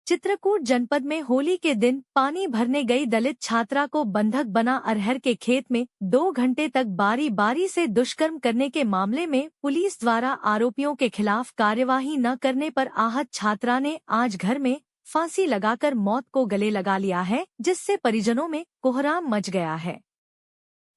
चित्रकूट जनपद में होली के दिन पानी भरने गई दलित छात्रा को बंधक बना अरहर के खेत में 2 घंटे तक बारी बारी से दुष्कर्म करने के मामले में पुलिस द्वारा आरोपियों के खिलाफ कार्यवाही न करने पर आहत छात्रा ने आज घर में फांसी लगाकर मौत को गले लगा लिया है, जिससे परिजनों में कोहराम मच गया है।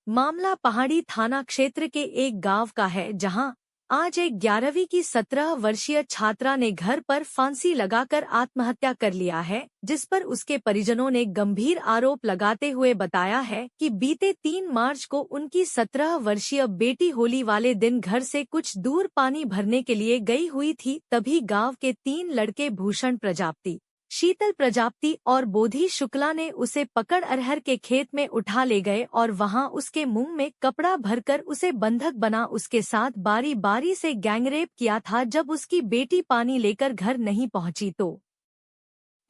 मामला पहाड़ी थाना क्षेत्र के एक गांव का है, जहां आज एक 11वीं की 17 वर्षीय छात्रा ने घर पर फांसी लगाकर आत्महत्या कर लिया है, जिस पर उसके परिजनों ने गंभीर आरोप लगाते हुए बताया है कि बीते 3 मार्च को उनकी 17 वर्षीय बेटी होली वाले दिन घर से कुछ दूर पानी भरने के लिए गई हुई थी। तभी गांव के 3 लड़के भूषण प्रजापति, शीतल प्रजापति और बोधी शुक्ला ने उसे पकड़ अरहर के खेत में उठा ले गए और वहां उसके मुंह में कपड़ा भरकर उसे बंधक बना उसके साथ बारी बारी से गैंगरेप किया था। जब उसकी बेटी पानी लेकर घर नहीं पहुंची तो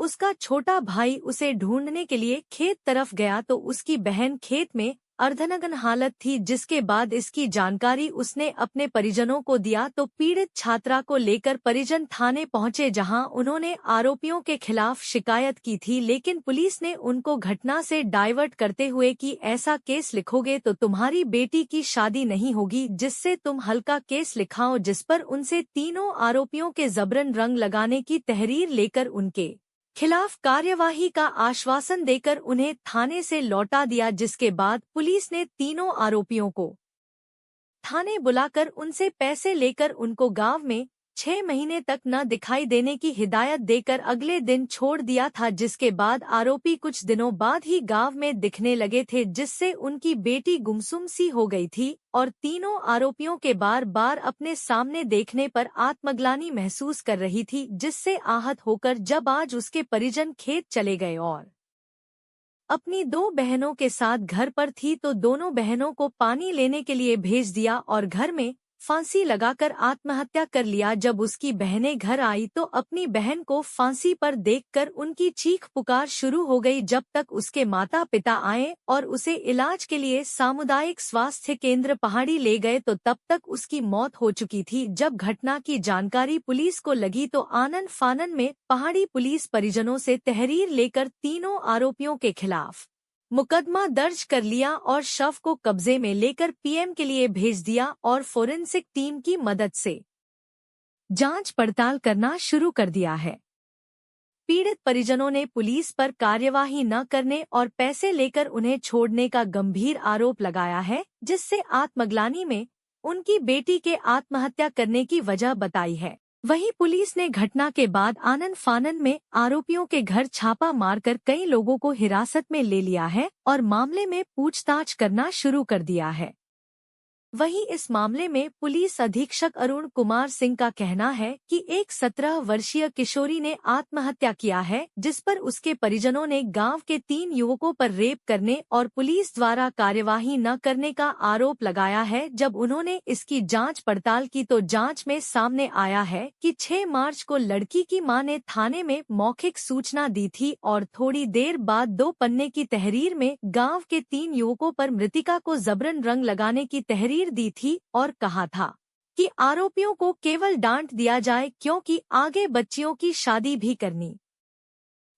उसका छोटा भाई उसे ढूंढने के लिए खेत तरफ गया तो उसकी बहन खेत में अर्धनग्न हालत थी, जिसके बाद इसकी जानकारी उसने अपने परिजनों को दिया तो पीड़ित छात्रा को लेकर परिजन थाने पहुंचे, जहां उन्होंने आरोपियों के खिलाफ शिकायत की थी। लेकिन पुलिस ने उनको घटना से डाइवर्ट करते हुए कि ऐसा केस लिखोगे तो तुम्हारी बेटी की शादी नहीं होगी, जिससे तुम हल्का केस लिखाओ, जिस पर उनसे तीनों आरोपियों के जबरन रंग लगाने की तहरीर लेकर उनके खिलाफ कार्यवाही का आश्वासन देकर उन्हें थाने से लौटा दिया। जिसके बाद पुलिस ने तीनों आरोपियों को थाने बुलाकर उनसे पैसे लेकर उनको गांव में 6 महीने तक न दिखाई देने की हिदायत देकर अगले दिन छोड़ दिया था, जिसके बाद आरोपी कुछ दिनों बाद ही गांव में दिखने लगे थे, जिससे उनकी बेटी गुमसुम सी हो गई थी और तीनों आरोपियों के बार बार अपने सामने देखने पर आत्मग्लानि महसूस कर रही थी, जिससे आहत होकर जब आज उसके परिजन खेत चले गए और अपनी 2 बहनों के साथ घर पर थी तो दोनों बहनों को पानी लेने के लिए भेज दिया और घर में फांसी लगाकर आत्महत्या कर लिया। जब उसकी बहनें घर आई तो अपनी बहन को फांसी पर देखकर उनकी चीख पुकार शुरू हो गई। जब तक उसके माता पिता आए और उसे इलाज के लिए सामुदायिक स्वास्थ्य केंद्र पहाड़ी ले गए तो तब तक उसकी मौत हो चुकी थी। जब घटना की जानकारी पुलिस को लगी तो आनन फानन में पहाड़ी पुलिस परिजनों से तहरीर लेकर तीनों आरोपियों के खिलाफ मुकदमा दर्ज कर लिया और शव को कब्जे में लेकर पीएम के लिए भेज दिया और फोरेंसिक टीम की मदद से जांच पड़ताल करना शुरू कर दिया है। पीड़ित परिजनों ने पुलिस पर कार्यवाही न करने और पैसे लेकर उन्हें छोड़ने का गंभीर आरोप लगाया है, जिससे आत्मग्लानि में उनकी बेटी के आत्महत्या करने की वजह बताई है। वहीं पुलिस ने घटना के बाद आनन फानन में आरोपियों के घर छापा मारकर कई लोगों को हिरासत में ले लिया है और मामले में पूछताछ करना शुरू कर दिया है। वहीं इस मामले में पुलिस अधीक्षक अरुण कुमार सिंह का कहना है कि एक 17 वर्षीय किशोरी ने आत्महत्या किया है, जिस पर उसके परिजनों ने गांव के 3 युवकों पर रेप करने और पुलिस द्वारा कार्यवाही न करने का आरोप लगाया है। जब उन्होंने इसकी जांच पड़ताल की तो जांच में सामने आया है कि 6 मार्च को लड़की की मां ने थाने में मौखिक सूचना दी थी और थोड़ी देर बाद 2 पन्ने की तहरीर में गाँव के 3 युवकों पर मृतिका को जबरन रंग लगाने की तहरीर दी थी और कहा था कि आरोपियों को केवल डांट दिया जाए, क्योंकि आगे बच्चियों की शादी भी करनी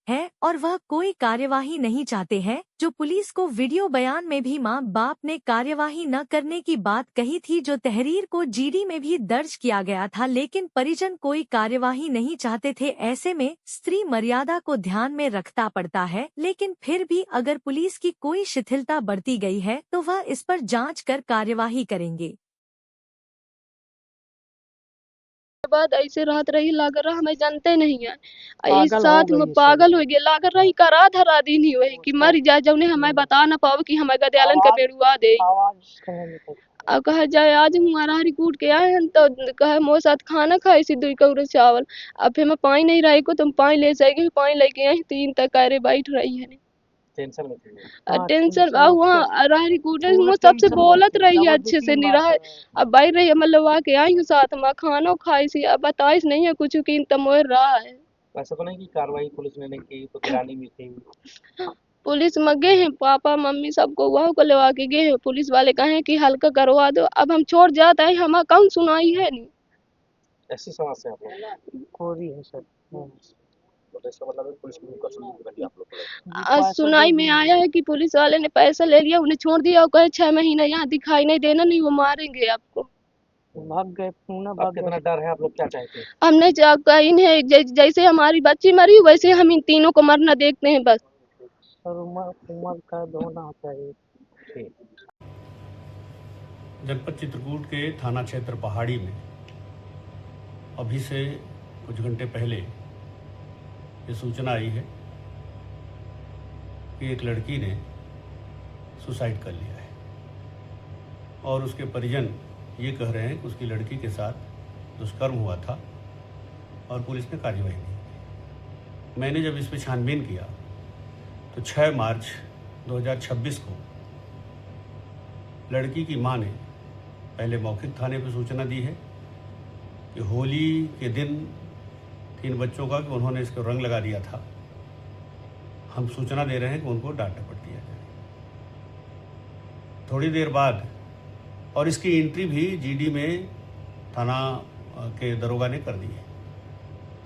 है और वह कोई कार्यवाही नहीं चाहते हैं। जो पुलिस को वीडियो बयान में भी मां बाप ने कार्यवाही न करने की बात कही थी, जो तहरीर को जीडी में भी दर्ज किया गया था, लेकिन परिजन कोई कार्यवाही नहीं चाहते थे। ऐसे में स्त्री मर्यादा को ध्यान में रखना पड़ता है, लेकिन फिर भी अगर पुलिस की कोई शिथिलता बरती गई है तो वह इस पर जांच कर कार्यवाही करेंगे। बाद ऐसे रहत रही, लागर रहा हमें जानते नहीं है। इस पागल हो साथ में गई पागल हो गए, लागर रही करा धरा दी नहीं हुई कि मर जाए, जब हमें बता ना पाओ कि हमें गदयालन का बेरुआ दे। अब कहा जाए आज हमारा रिकूट के आए हैं तो कहे मोर साथ खाना खाई सी 2 कौरे चावल। अब फिर मैं पानी नहीं रही को तुम पानी ले जाएगी, पानी लेके आई 3 तक करे बैठ रही है टेंशन वहाँ रही कूटे मुझ सबसे बोलत रही है अच्छे से नहीं रहा। अब बैठ रही है, मतलब आके आई हूँ साथ में खाना खाई सी। अब बताइस नहीं है कुछ की मोर रहा है। ऐसा तो नहीं कि कार्रवाई पुलिस ने नहीं की तो गिरानी में थी। पुलिस में गए हैं, पापा मम्मी सबको वहाँ को लेवा के गए हैं। पुलिस वाले कहे कि हल्का करवा दो। अब हम छोड़ जाते हैं, हमें कौन सुनाई है नहीं। ऐसी समस्या है सर। तो इसका मतलब है पुलिस ने उनका सबूत कर दिया आप लोग को। आज सुनाई में आया है कि पुलिस वाले ने पैसा ले लिया, उन्हें छोड़ दिया और कहे 6 महीने यहाँ दिखाई नहीं देना, नहीं वो मारेंगे आपको। भाग गए, अब कितना डर है, आप लोग क्या चाहते हैं? हमने कहीं नहीं, जैसे हमारी बच्ची मरी वैसे हम इन तीनों को मरना देखते हैं बस। उम्र का होना चाहिए। ठीक। जनपद चित्रकूट के थाना क्षेत्र पहाड़ी में अभी से कुछ घंटे पहले ये सूचना आई है कि एक लड़की ने सुसाइड कर लिया है और उसके परिजन ये कह रहे हैं कि उसकी लड़की के साथ दुष्कर्म हुआ था और पुलिस ने कार्रवाई नहीं की। मैंने जब इस पर छानबीन किया तो 6 मार्च 2026 को लड़की की मां ने पहले मौखिक थाने पर सूचना दी है कि होली के दिन 3 बच्चों का कि उन्होंने इसको रंग लगा दिया था, हम सूचना दे रहे हैं कि उनको डांट डपट दिया जाए। थोड़ी देर बाद और इसकी एंट्री भी जीडी में थाना के दरोगा ने कर दी है।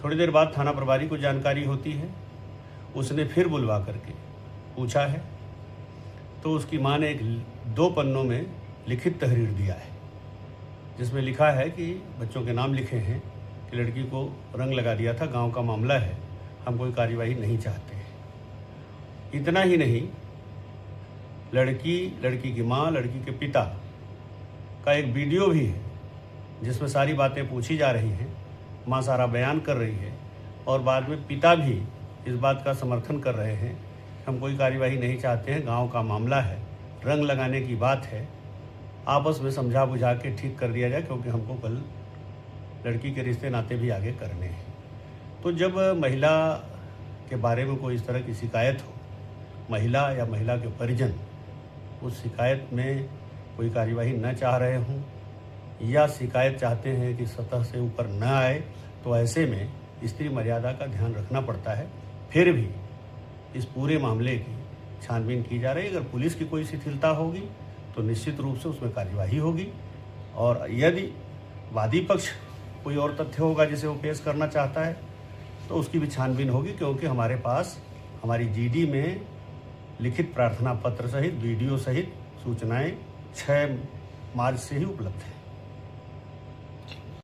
थोड़ी देर बाद थाना प्रभारी को जानकारी होती है, उसने फिर बुलवा करके पूछा है तो उसकी मां ने 2 पन्नों में लिखित तहरीर दिया है जिसमें लिखा है कि बच्चों के नाम लिखे हैं कि लड़की को रंग लगा दिया था, गांव का मामला है, हम कोई कार्यवाही नहीं चाहते हैं। इतना ही नहीं, लड़की की मां, लड़की के पिता का एक वीडियो भी है जिसमें सारी बातें पूछी जा रही हैं, मां सारा बयान कर रही है और बाद में पिता भी इस बात का समर्थन कर रहे हैं, हम कोई कार्यवाही नहीं चाहते हैं, गांव का मामला है, रंग लगाने की बात है, आपस में समझा बुझा के ठीक कर दिया जाए क्योंकि हमको कल लड़की के रिश्ते नाते भी आगे करने हैं। तो जब महिला के बारे में कोई इस तरह की शिकायत हो, महिला या महिला के परिजन उस शिकायत में कोई कार्यवाही न चाह रहे हों या शिकायत चाहते हैं कि सतह से ऊपर न आए, तो ऐसे में स्त्री मर्यादा का ध्यान रखना पड़ता है। फिर भी इस पूरे मामले की छानबीन की जा रही है। अगर पुलिस की कोई शिथिलता होगी तो निश्चित रूप से उसमें कार्यवाही होगी और यदि वादी पक्ष कोई और तथ्य होगा जिसे वो पेश करना चाहता है तो उसकी भी छानबीन होगी, क्योंकि हमारे पास हमारी जीडी में लिखित प्रार्थना पत्र सहित वीडियो सहित सूचनाएं 6 मार्च से ही उपलब्ध है।